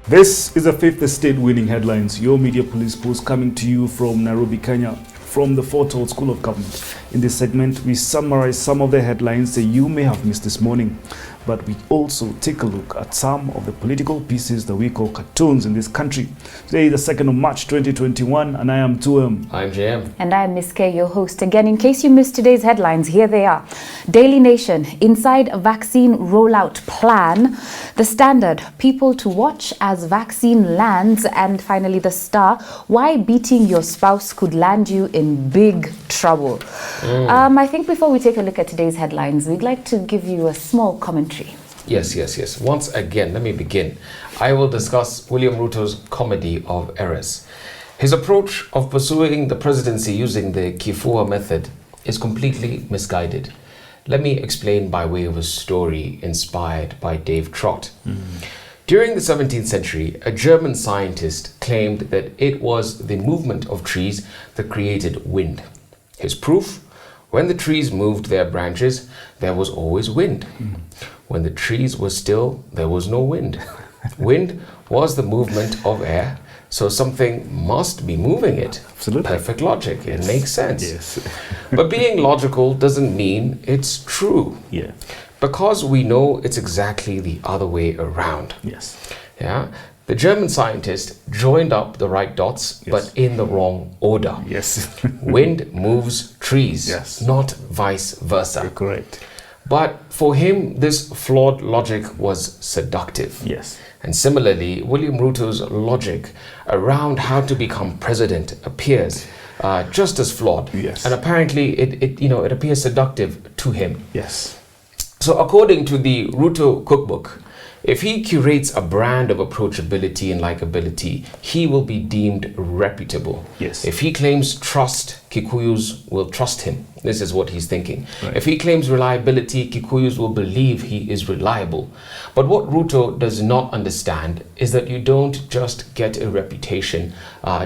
This is the Fifth Estate Winning Headlines, your media police post coming to you from Nairobi, Kenya, from the Fort Hall School of Government. In this segment, we summarize some of the headlines that you may have missed this morning, but we also take a look at some of the political pieces that we call cartoons in this country. Today is the 2nd of March 2021, and I am 2M. I'm JM. And I'm Miss K, your host. Again, in case you missed today's headlines, here they are. Daily Nation, inside a vaccine rollout plan. The Standard, people to watch as vaccine lands. And finally, The Star, why beating your spouse could land you in big trouble. I think before we take a look at today's headlines, we'd like to give you a small commentary. Yes. Once again, let me begin. I will discuss William Ruto's comedy of errors. His approach of pursuing the presidency using the Kifua method is completely misguided. Let me explain by way of a story inspired by Dave Trott. During the 17th century, a German scientist claimed that it was the movement of trees that created wind. His proof? When the trees moved their branches, there was always wind. When the trees were still, there was no wind. Wind was the movement of air, so something must be moving it. Absolutely. Perfect logic. Yes. It makes sense. Yes. But being logical doesn't mean it's true. Yeah. Because we know it's exactly the other way around. Yes. Yeah. The German scientist joined up the right dots, Yes. but in the wrong order. Yes. Wind moves trees, Yes. not vice versa. You're correct. But for him, this flawed logic was seductive. Yes. And similarly, William Ruto's logic around how to become president appears just as flawed. Yes. And apparently, it appears seductive to him. Yes. So according to the Ruto cookbook, if he curates a brand of approachability and likability, he will be deemed reputable. Yes. If he claims trust, Kikuyus will trust him. This is what he's thinking. Right. If he claims reliability, Kikuyus will believe he is reliable. But what Ruto does not understand is that you don't just get a reputation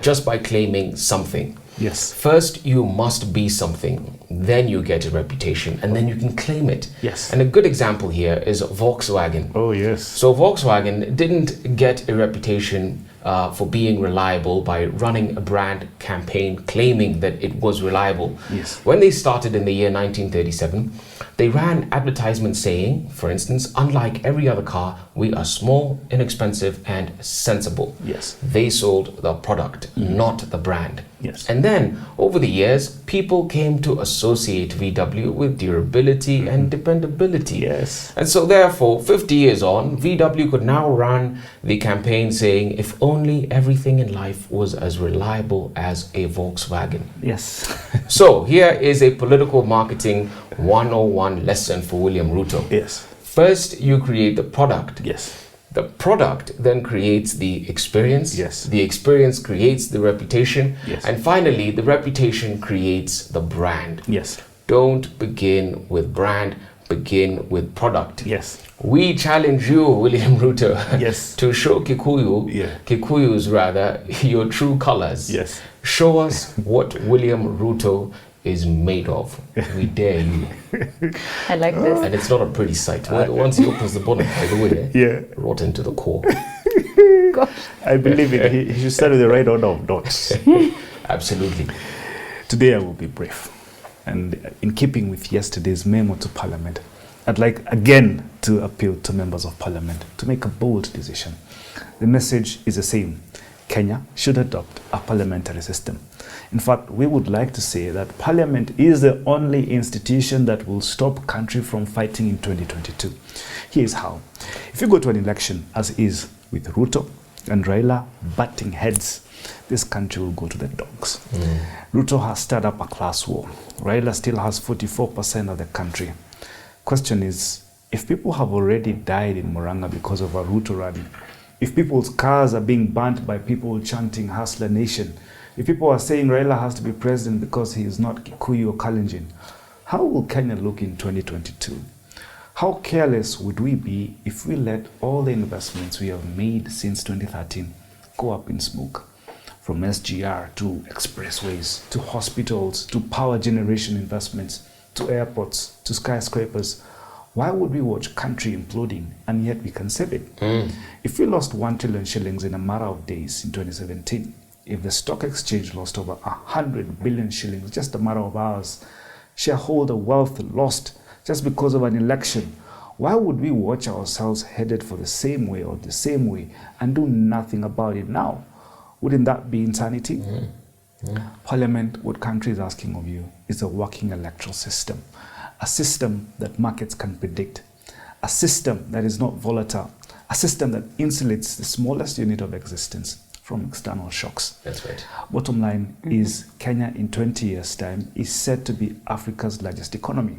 just by claiming something. Yes. First, you must be something, then you get a reputation, and then you can claim it. Yes. And a good example here is Volkswagen. Oh, yes. So Volkswagen didn't get a reputation for being reliable by running a brand campaign claiming that it was reliable. Yes. When they started in the year 1937, they ran advertisements saying, for instance, unlike every other car, we are small, inexpensive, and sensible. Yes. They sold the product, not the brand. Yes. And then, over the years, people came to associate VW with durability and dependability. Yes. And so, therefore, 50 years on, VW could now run the campaign saying, if only everything in life was as reliable as a Volkswagen. Yes. So, here is a political marketing 101 lesson for William Ruto. Yes. First, you create the product. Yes. The product then creates the experience. Yes. The experience creates the reputation. Yes. And finally, the reputation creates the brand. Yes. Don't begin with brand, begin with product. Yes. We challenge you, William Ruto, Yes. to show Yeah. Kikuyus rather, your true colors. Yes. Show us what William Ruto is made of. We dare you. I like this. And it's not a pretty sight. Once he opens the bonnet, by the way, Yeah. rotten to the core. I believe it. He should start with the right order of dots. Absolutely. Today I will be brief. And in keeping with yesterday's memo to Parliament, I'd like again to appeal to members of Parliament to make a bold decision. The message is the same. Kenya should adopt a parliamentary system. In fact, we would like to say that Parliament is the only institution that will stop country from fighting in 2022. Here's how. If you go to an election, as is with Ruto and Raila butting heads, this country will go to the dogs. Ruto has stirred up a class war. Raila still has 44% of the country. Question is, if people have already died in Murang'a because of a Ruto rally, if people's cars are being burnt by people chanting Hustler Nation, if people are saying Raila has to be president because he is not Kikuyu or Kalenjin, how will Kenya look in 2022? How careless would we be if we let all the investments we have made since 2013 go up in smoke? From SGR to expressways, to hospitals, to power generation investments, to airports, to skyscrapers. Why would we watch country imploding and yet we can save it? If we lost 1 trillion shillings in a matter of days in 2017, if the stock exchange lost over 100 billion shillings just a matter of hours, shareholder wealth lost just because of an election, why would we watch ourselves headed for the same way or the same way and do nothing about it now? Wouldn't that be insanity? Parliament, what country is asking of you is a working electoral system, a system that markets can predict, a system that is not volatile, a system that insulates the smallest unit of existence from external shocks. That's right. Bottom line is Kenya in 20 years' time is said to be Africa's largest economy.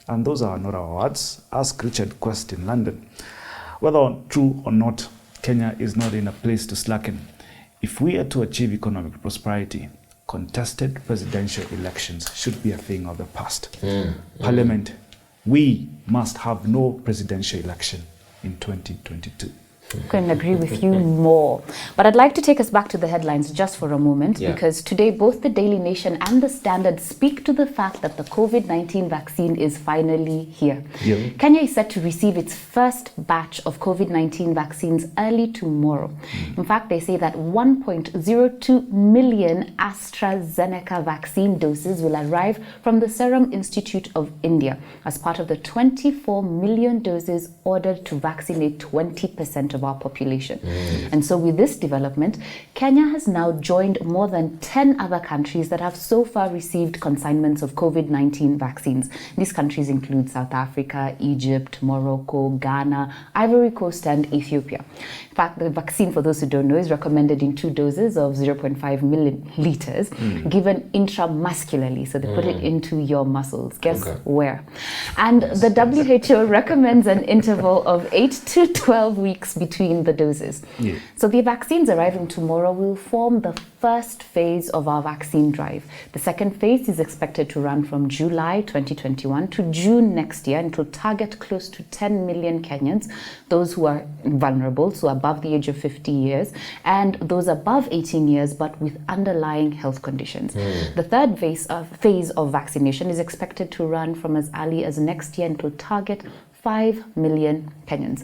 And those are not our words. Ask Richard Quest in London. Whether true or not, Kenya is not in a place to slacken. If we are to achieve economic prosperity, contested presidential elections should be a thing of the past. Parliament, we must have no presidential election in 2022. Couldn't agree with you more. But I'd like to take us back to the headlines just for a moment, because today both the Daily Nation and the Standard speak to the fact that the COVID-19 vaccine is finally here. Kenya is set to receive its first batch of COVID-19 vaccines early tomorrow. In fact, they say that 1.02 million AstraZeneca vaccine doses will arrive from the Serum Institute of India as part of the 24 million doses ordered to vaccinate 20% of our population. And so with this development, Kenya has now joined more than 10 other countries that have so far received consignments of COVID-19 vaccines. These countries include South Africa, Egypt, Morocco, Ghana, Ivory Coast, and Ethiopia. In fact, the vaccine, for those who don't know, is recommended in 2 doses of 0.5 milliliters, given intramuscularly. So they put it into your muscles. Guess where? And the WHO recommends an interval of 8 to 12 weeks between the doses. So the vaccines arriving tomorrow will form the first phase of our vaccine drive. The second phase is expected to run from July 2021 to June next year, and it will target close to 10 million Kenyans, those who are vulnerable, so above the age of 50 years, and those above 18 years but with underlying health conditions. The third phase of vaccination is expected to run from as early as next year and will target 5 million Kenyans.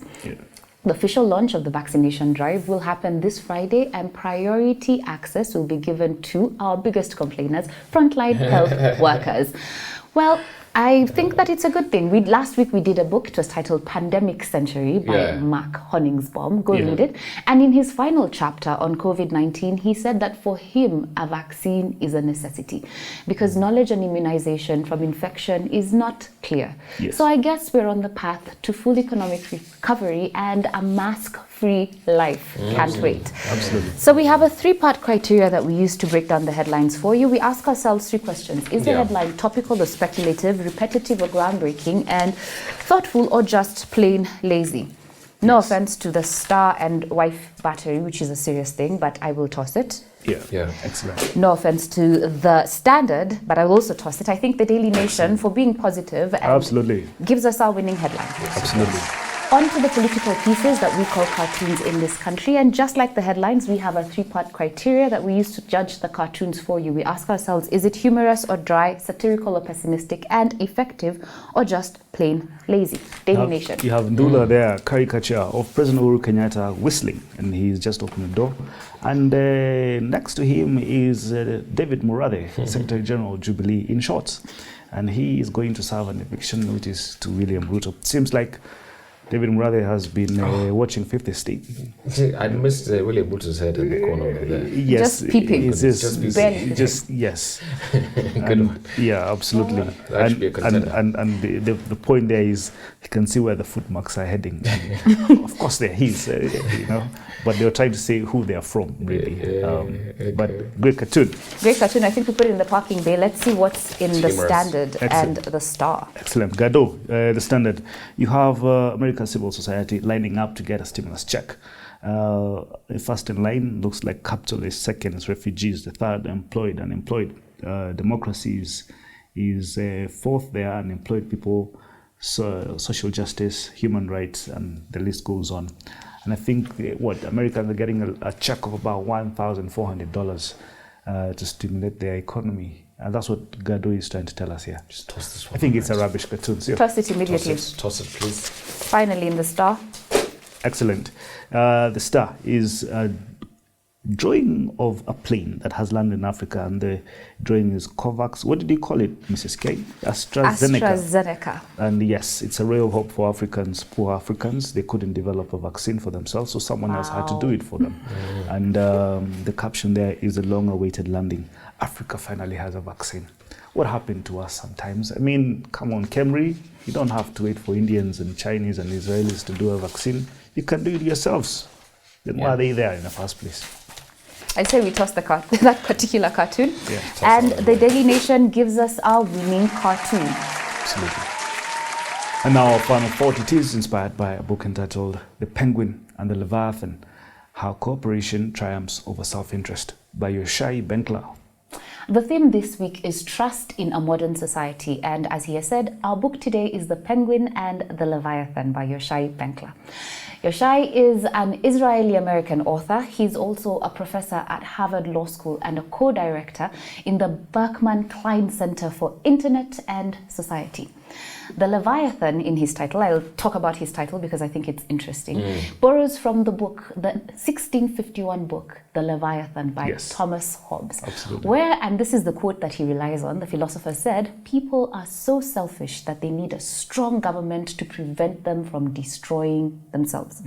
The official launch of the vaccination drive will happen this Friday, and priority access will be given to our biggest complainers, frontline health workers. Well, I think that it's a good thing. Last week we did a book. It was titled Pandemic Century by Mark Honingsbaum. Go read it. And in his final chapter on COVID-19, he said that for him, a vaccine is a necessity because knowledge on immunization from infection is not clear. So I guess we're on the path to full economic recovery and a mask-free life. Can't wait. Absolutely. So we have a 3-part criteria that we use to break down the headlines for you. We ask ourselves 3 questions. Is the headline topical or speculative, repetitive or groundbreaking, and thoughtful or just plain lazy? No offense to the star and wife battery, which is a serious thing, but I will toss it. Excellent. No offense to the Standard, but I will also toss it. I think the Daily Nation, for being positive, and gives us our winning headline. Absolutely. On to the political pieces that we call cartoons in this country. And just like the headlines, we have a 3-part criteria that we use to judge the cartoons for you. We ask ourselves, is it humorous or dry, satirical or pessimistic, and effective, or just plain lazy? Daily Nation. You have Ndula there, caricature of President Uhuru Kenyatta whistling, and he's just opened the door. And next to him is David Murathe, Secretary General of Jubilee, in shorts. And he is going to serve an eviction notice to William Ruto. Seems like David Murathe has been watching Fifth Estate. I missed William Ruto's head in the corner over there. Yes, just peeping. Yes. Absolutely. That should be a contender. And the point there is you can see where the footmarks are heading. Of course, they're his, but they're trying to say who they are from, really. But great cartoon. Great cartoon. I think we put it in the parking bay. Let's see what's in the Standard and the Star. Excellent. Gado, the Standard. You have American civil society lining up to get a stimulus check. First in line looks like capitalists, second is refugees, the third employed, unemployed. Democracy is fourth there, unemployed people, social justice, human rights, and the list goes on. And I think Americans are getting a check of about $1,400 to stimulate their economy. And that's what Gado is trying to tell us here. Just toss this one. I think it's a rubbish cartoon. So Toss it immediately. Toss it, please. Finally, in the Star. excellent. The Star is a drawing of a plane that has landed in Africa, and the drawing is COVAX. What did you call it, Mrs. K? AstraZeneca. And yes, it's a ray of hope for Africans, poor Africans. They couldn't develop a vaccine for themselves, so someone else had to do it for them. And the caption there is a long-awaited landing. Africa finally has a vaccine. What happened to us sometimes? I mean, come on, Kemri, you don't have to wait for Indians and Chinese and Israelis to do a vaccine. You can do it yourselves. Then why are they there in the first place? I say we toss that particular cartoon. Yeah, and the Daily Nation gives us our winning cartoon. Absolutely. And now our final thought, it is inspired by a book entitled The Penguin and the Leviathan, How Cooperation Triumphs Over Self-Interest by Yoshai Benkler. The theme this week is trust in a modern society, and as he has said, our book today is The Penguin and the Leviathan by Yoshai Benkler. Yoshai is an Israeli-American author. He's also a professor at Harvard Law School and a co-director in the Berkman Klein Center for Internet and Society. The Leviathan in his title, I'll talk about his title because I think it's interesting, borrows from the book, the 1651 book, The Leviathan by Thomas Hobbes. Absolutely. Where, and this is the quote that he relies on, the philosopher said, people are so selfish that they need a strong government to prevent them from destroying themselves.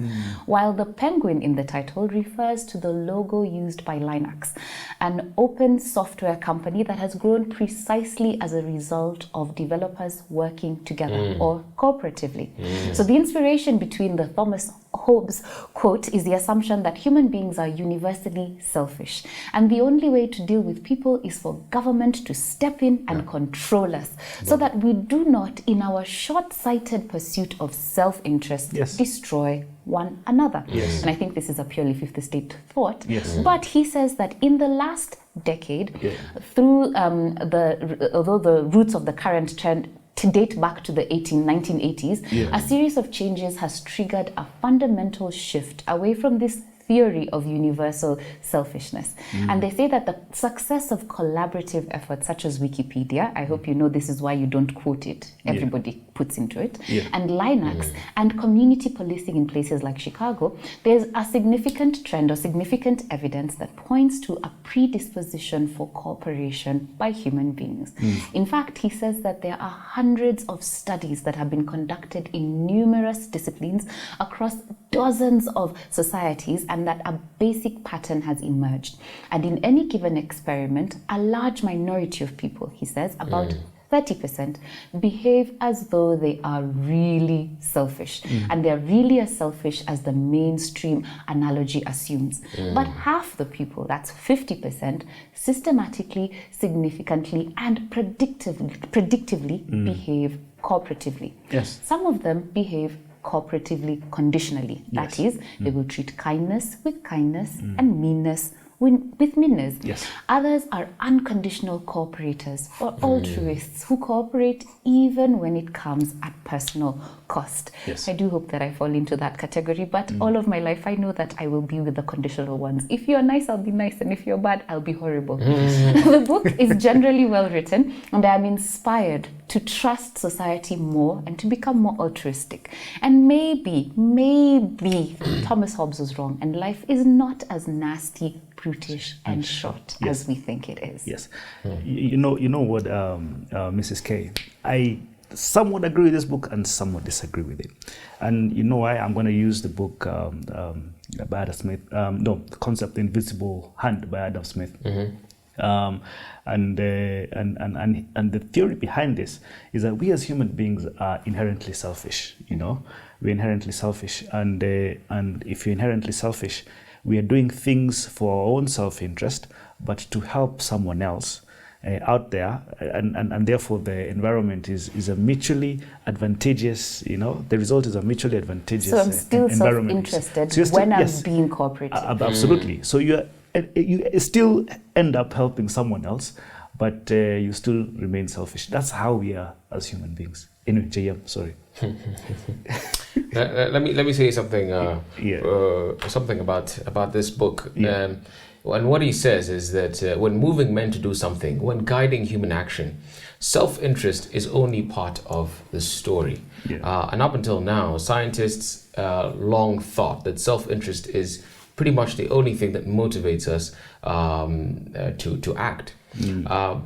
While the penguin in the title refers to the logo used by Linux, an open software company that has grown precisely as a result of developers working together or cooperatively. So the inspiration between the Thomas Hobbes quote is the assumption that human beings are universally selfish, and the only way to deal with people is for government to step in and control us, so that we do not, in our short-sighted pursuit of self-interest, destroy one another. And I think this is a purely Fifth Estate thought. But he says that in the last decade, through although the roots of the current trend to date back to the 1980s, a series of changes has triggered a fundamental shift away from this theory of universal selfishness. And they say that the success of collaborative efforts such as Wikipedia, I hope you know this is why you don't quote it, everybody puts into it, and Linux and community policing in places like Chicago, there's a significant trend or significant evidence that points to a predisposition for cooperation by human beings. In fact, he says that there are hundreds of studies that have been conducted in numerous disciplines across dozens of societies, and that a basic pattern has emerged. And in any given experiment, a large minority of people, he says, about 30%, behave as though they are really selfish. And they're really as selfish as the mainstream analogy assumes. But half the people, that's 50%, systematically, significantly, and predictively behave cooperatively. Some of them behave cooperatively conditionally. That is, they will treat kindness with kindness and meanness with meanness. Others are unconditional cooperators or altruists who cooperate even when it comes at personal cost. I do hope that I fall into that category, but all of my life I know that I will be with the conditional ones. If you're nice, I'll be nice, and if you're bad, I'll be horrible. The book is generally well written, and I'm inspired to trust society more and to become more altruistic. And maybe Thomas Hobbes was wrong, and life is not as nasty, brutish, and short as we think it is. You know what, Mrs. K, I somewhat agree with this book and somewhat disagree with it. And you know why? I'm going to use the book by Adam Smith, the concept The Invisible Hand by Adam Smith. And the theory behind this is that we as human beings are inherently selfish. We're inherently selfish, and if you're inherently selfish, we are doing things for our own self-interest, but to help someone else out there, and therefore the environment is a mutually advantageous, the result is a mutually advantageous environment. So I'm still self-interested when I'm being cooperative. Absolutely. So you still end up helping someone else, but you still remain selfish. That's how we are as human beings. Anyway, JM, sorry. Let me say something. Something about this book. And what he says is that when moving men to do something, when guiding human action, self-interest is only part of the story. Yeah. And up until now, scientists long thought that self-interest is pretty much the only thing that motivates us to act.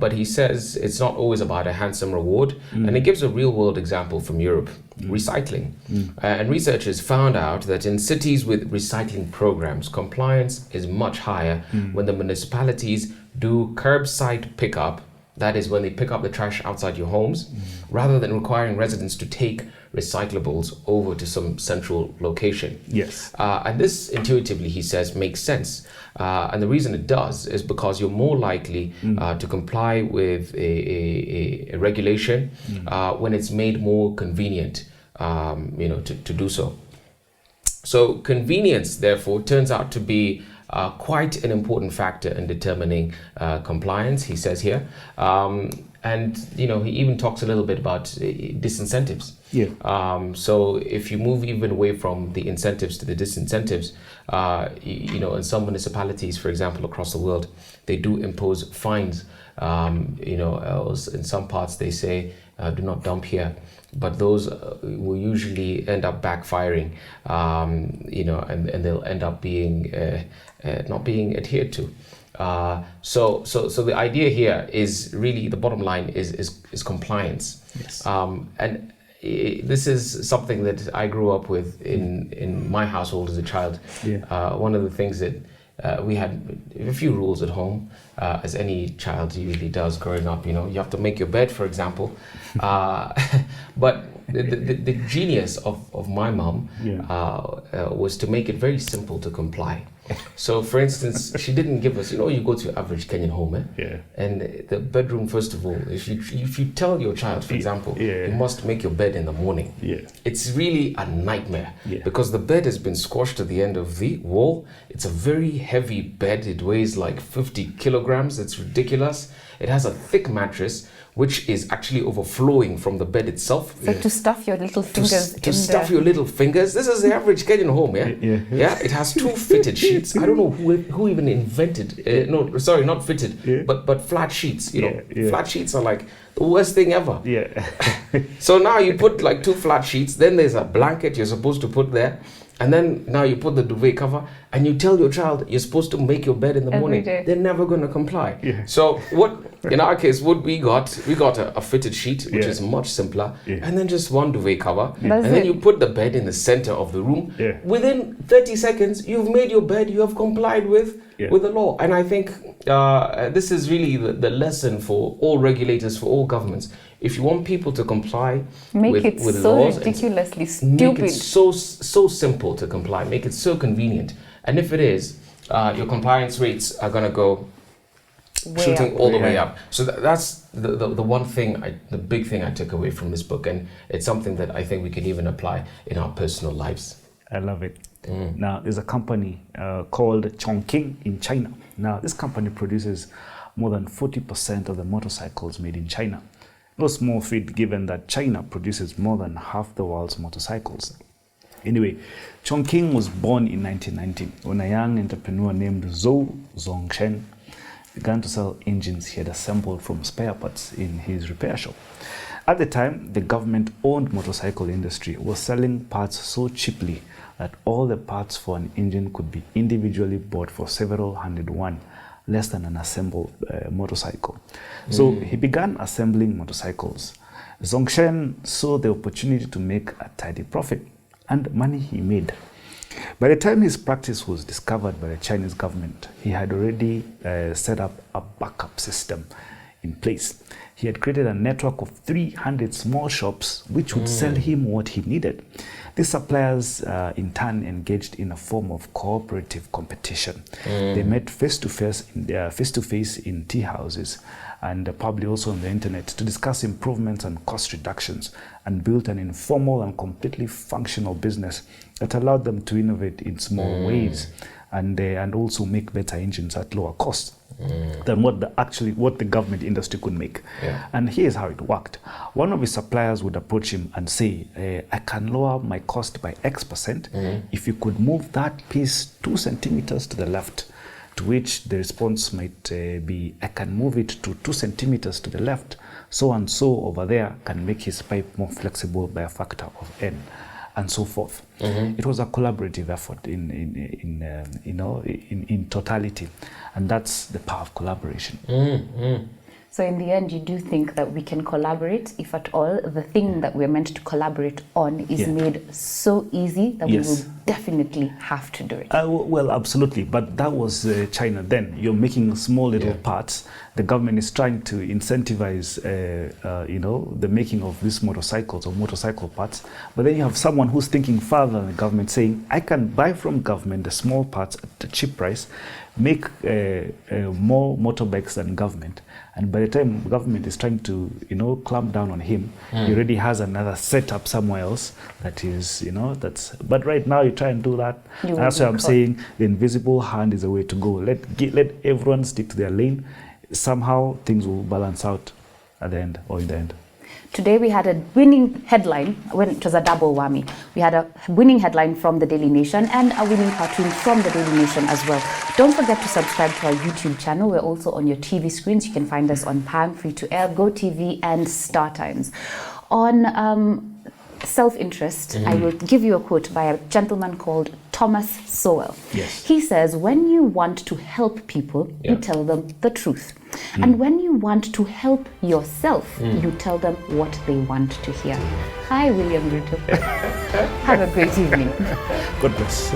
But he says it's not always about a handsome reward, and he gives a real-world example from Europe, recycling. And researchers found out that in cities with recycling programs, compliance is much higher when the municipalities do curbside pickup. That is when they pick up the trash outside your homes, rather than requiring residents to take recyclables over to some central location. Yes. And this intuitively, he says, makes sense. And the reason it does is because you're more likely to comply with a regulation when it's made more convenient, to do so. So convenience, therefore, turns out to be quite an important factor in determining compliance, he says here. And, he even talks a little bit about disincentives. Yeah. So if you move even away from the incentives to the disincentives, in some municipalities, for example, across the world, they do impose fines. Else in some parts they say, do not dump here. But those will usually end up backfiring, and they'll end up being not being adhered to. So the idea here is really, the bottom line is compliance. Yes. And this is something that I grew up with in my household as a child. Yeah. One of the things that we had a few rules at home, as any child usually does growing up. You have to make your bed, for example. But the genius of my mom was to make it very simple to comply. So, for instance, she didn't give us, you go to your average Kenyan home, and the bedroom, first of all, if you tell your child, for example, you must make your bed in the morning, it's really a nightmare, because the bed has been squashed to the end of the wall. It's a very heavy bed. It weighs like 50 kilograms. It's ridiculous. It has a thick mattress, which is actually overflowing from the bed itself. So to stuff your little fingers to stuff your little fingers. This is the average Kenyan home, yeah? It has 2 fitted sheets. I don't know who even invented, not fitted, but flat sheets. Flat sheets are like the worst thing ever. So now you put like 2 flat sheets, then there's a blanket you're supposed to put there, and then now you put the duvet cover, and you tell your child you're supposed to make your bed in the morning. Day. They're never going to comply. So what, in our case, what we got a fitted sheet, which is much simpler, and then just 1 duvet cover, and then you put the bed in the center of the room. Within 30 seconds, you've made your bed. You have complied with the law. And I think this is really the lesson for all regulators, for all governments. If you want people to comply with so laws, ridiculously stupid. make it so simple to comply. Make it so convenient. And if it is, your compliance rates are going to go shooting all the way up. So that's the one thing, the big thing I took away from this book, and it's something that I think we can even apply in our personal lives. I love it. Now, there's a company called Chongqing in China. Now, this company produces more than 40% of the motorcycles made in China. No small feat, given that China produces more than half the world's motorcycles. Anyway, Chongqing was born in 1990 when a young entrepreneur named Zhou Zhongsheng began to sell engines he had assembled from spare parts in his repair shop. At the time, the government-owned motorcycle industry was selling parts so cheaply that all the parts for an engine could be individually bought for several hundred yuan, less than an assembled motorcycle. So he began assembling motorcycles. Zhongsheng saw the opportunity to make a tidy profit, and money he made. By the time his practice was discovered by the Chinese government, he had already set up a backup system in place. He had created a network of 300 small shops which would sell him what he needed. These suppliers in turn engaged in a form of cooperative competition. They met face-to-face in tea houses, and probably also on the internet, to discuss improvements and cost reductions, and built an informal and completely functional business that allowed them to innovate in small ways and also make better engines at lower cost than what the government industry could make. And here's how it worked. One of his suppliers would approach him and say, I can lower my cost by X% if you could move that piece 2 centimeters to the left to which the response might be, I can move it to 2 centimeters to the left, so and so over there can make his pipe more flexible by a factor of n, and so forth. It was a collaborative effort in totality, and that's the power of collaboration. So in the end, you do think that we can collaborate, if at all, the thing that we're meant to collaborate on is made so easy that we will definitely have to do it. Well, absolutely. But that was China then. You're making small little parts. The government is trying to incentivize, the making of these motorcycles or motorcycle parts. But then you have someone who's thinking further than the government, saying, I can buy from government the small parts at a cheap price, make more motorbikes than government. And by the time government is trying to, clamp down on him, he already has another setup somewhere else that is, but right now you try and do that. And that's why I'm saying the invisible hand is the way to go. Let everyone stick to their lane. Somehow things will balance out at the end or in the end. Today we had a winning headline, well, it was a double whammy. We had a winning headline from the Daily Nation and a winning cartoon from the Daily Nation as well. Don't forget to subscribe to our YouTube channel. We're also on your TV screens. You can find us on Pang, Free to Air, Go TV and Star Times. On self-interest, I will give you a quote by a gentleman called Thomas Sowell. Yes. He says, when you want to help people, you tell them the truth. And when you want to help yourself, you tell them what they want to hear. Hi, William Ruto. Have a great evening. God bless.